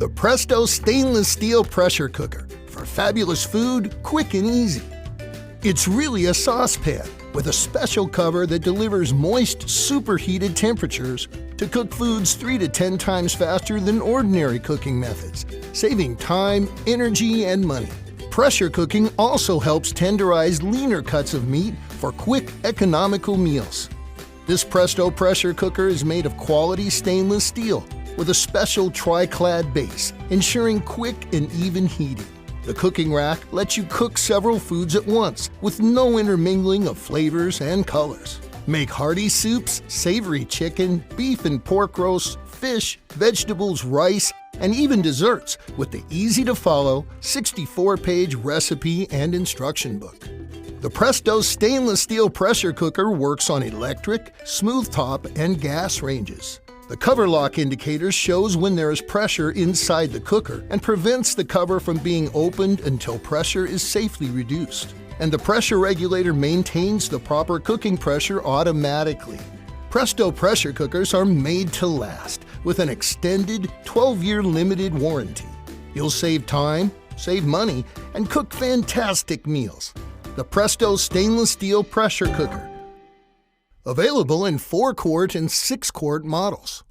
The Presto stainless steel pressure cooker for fabulous food, quick and easy. It's really a saucepan with a special cover that delivers moist, superheated temperatures to cook foods 3 to 10 times faster than ordinary cooking methods, saving time, energy, and money. Pressure cooking also helps tenderize leaner cuts of meat for quick, economical meals. This Presto pressure cooker is made of quality stainless steel with a special tri-clad base, ensuring quick and even heating. The cooking rack lets you cook several foods at once with no intermingling of flavors and colors. Make hearty soups, savory chicken, beef and pork roasts, fish, vegetables, rice, and even desserts with the easy-to-follow 64-page recipe and instruction book. The Presto stainless steel pressure cooker works on electric, smooth top, and gas ranges. The cover lock indicator shows when there is pressure inside the cooker and prevents the cover from being opened until pressure is safely reduced. And the pressure regulator maintains the proper cooking pressure automatically. Presto pressure cookers are made to last with an extended 12-year limited warranty. You'll save time, save money, and cook fantastic meals. The Presto stainless steel pressure cooker. Available in 4-quart and 6-quart models.